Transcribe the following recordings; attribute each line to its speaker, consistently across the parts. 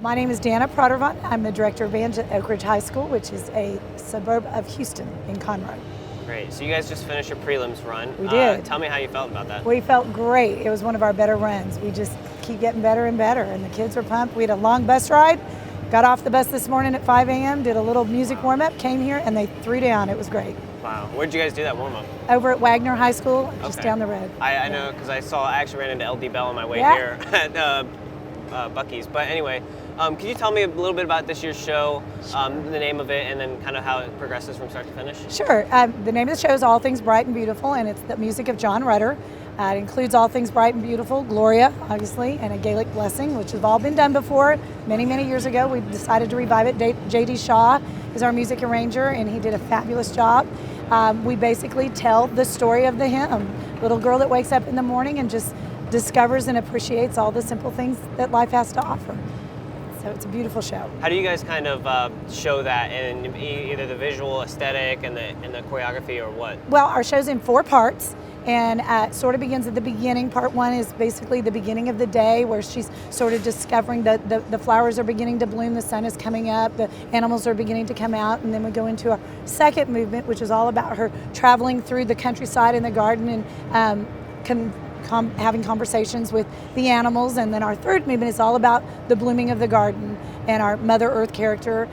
Speaker 1: My name is Dana Pradervand. I'm the Director of Band at Oak Ridge High School, which is a suburb of Houston in Conroe.
Speaker 2: Great. So you guys just finished your prelims run.
Speaker 1: We did.
Speaker 2: Tell me how you felt about that.
Speaker 1: We felt great. It was one of our better runs. We just keep getting better and better, and the kids were pumped. We had a long bus ride, got off the bus this morning at 5 a.m., did a little music warm-up, came here, and they threw down. It was great.
Speaker 2: Wow. Where'd you guys do that warm-up?
Speaker 1: Over at Wagner High School, just
Speaker 2: Okay.
Speaker 1: down the road.
Speaker 2: I know because I actually ran into LD Bell on my way
Speaker 1: Yeah.
Speaker 2: here at Buc-ee's. But anyway, can you tell me a little bit about this year's show, the name of it, and then kind of how it progresses from start to finish?
Speaker 1: Sure. The name of the show is All Things Bright and Beautiful, and it's the music of John Rutter. It includes All Things Bright and Beautiful, Gloria, obviously, and a Gaelic Blessing, which have all been done before. Many, many years ago, we decided to revive it. J.D. Shaw is our music arranger, and he did a fabulous job. We basically tell the story of the hymn. Little girl that wakes up in the morning and just discovers and appreciates all the simple things that life has to offer. So it's a beautiful show.
Speaker 2: How do you guys kind of show that in either the visual aesthetic and the choreography, or what?
Speaker 1: Well, our show's in 4 parts, and it sort of begins at the beginning. Part 1 is basically the beginning of the day, where she's sort of discovering that the flowers are beginning to bloom, the sun is coming up, the animals are beginning to come out, and then we go into our second movement, which is all about her traveling through the countryside and the garden and having conversations with the animals. And then our third movement is all about the blooming of the garden, and our Mother Earth character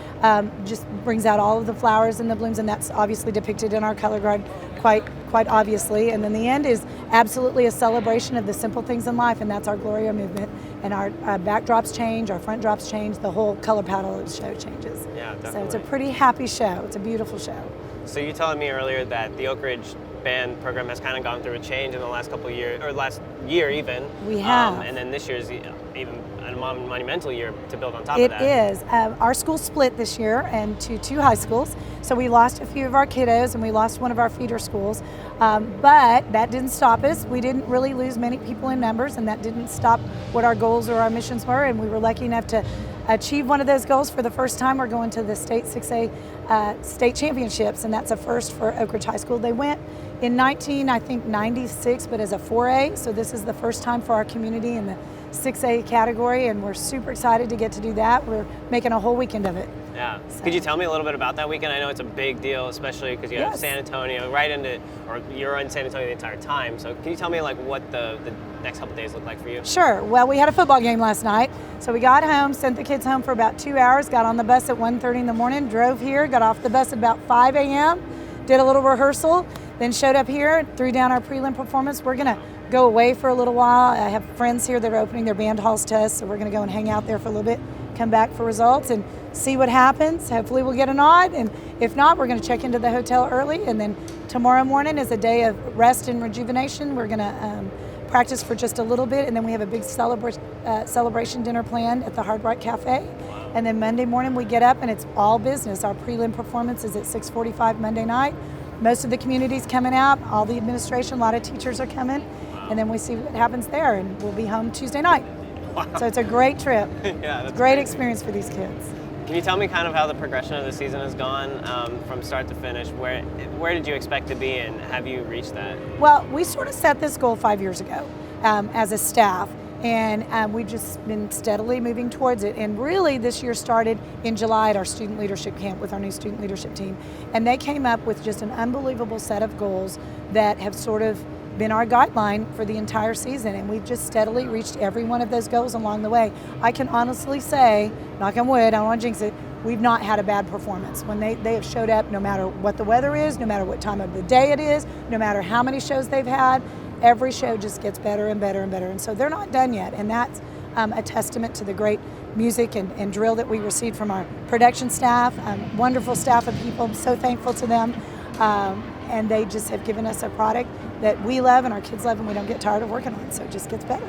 Speaker 1: just brings out all of the flowers and the blooms, and that's obviously depicted in our color guard quite obviously. And then the end is absolutely a celebration of the simple things in life, and that's our Gloria movement. And our backdrops change, our front drops change, the whole color palette of the show changes.
Speaker 2: Yeah, definitely.
Speaker 1: So it's a pretty happy show. It's a beautiful show.
Speaker 2: So you telling me earlier that the Oak Ridge band program has kind of gone through a change in the last couple of years, or last year even.
Speaker 1: We have.
Speaker 2: And then this year's even a monumental year to build on top of that.
Speaker 1: It is. Our school split this year into 2 high schools, so we lost a few of our kiddos and we lost one of our feeder schools, but that didn't stop us. We didn't really lose many people in numbers, and that didn't stop what our goals or our missions were, and we were lucky enough to achieve one of those goals for the first time. We're going to the state 6A state championships, and that's a first for Oak Ridge High School. They went in 96, but as a 4A, so this is the first time for our community in the 6A category, and we're super excited to get to do that. We're making a whole weekend of it.
Speaker 2: Yeah.
Speaker 1: So.
Speaker 2: Could you tell me a little bit about that weekend? I know it's a big deal, especially because you have
Speaker 1: Yes.
Speaker 2: San Antonio or you're in San Antonio the entire time. So can you tell me like what the next couple days look like for you?
Speaker 1: Sure. Well, we had a football game last night, so we got home, sent the kids home for about 2 hours, got on the bus at 1:30 in the morning, drove here, got off the bus at about 5 a.m., did a little rehearsal, then showed up here, threw down our prelim performance. We're gonna go away for a little while. I have friends here that are opening their band halls to us, so we're gonna go and hang out there for a little bit, come back for results and see what happens. Hopefully we'll get a nod, and if not, we're gonna check into the hotel early, and then tomorrow morning is a day of rest and rejuvenation. We're gonna practice for just a little bit, and then we have a big celebration dinner planned at the Hard Rock Cafe. And then Monday morning we get up and it's all business. Our prelim performance is at 6:45 Monday night. Most of the community's coming out, all the administration, a lot of teachers are coming, and then we see what happens there, and we'll be home Tuesday night.
Speaker 2: Wow.
Speaker 1: So it's a great trip.
Speaker 2: Yeah, that's
Speaker 1: great
Speaker 2: crazy.
Speaker 1: experience for these kids.
Speaker 2: Can you tell me kind of how the progression of the season has gone from start to finish? Where did you expect to be, and have you reached that?
Speaker 1: Well, we sort of set this goal 5 years ago as a staff, and we've just been steadily moving towards it. And really this year started in July at our student leadership camp with our new student leadership team, and they came up with just an unbelievable set of goals that have sort of been our guideline for the entire season, and we've just steadily reached every one of those goals along the way. I can honestly say, knock on wood, I don't want to jinx it, we've not had a bad performance. When they have showed up, no matter what the weather is, no matter what time of the day it is, no matter how many shows they've had, every show just gets better and better and better. And so they're not done yet, and that's a testament to the great music and drill that we received from our production staff, wonderful staff of people. I'm so thankful to them. And they just have given us a product that we love and our kids love, and we don't get tired of working on, so it just gets better.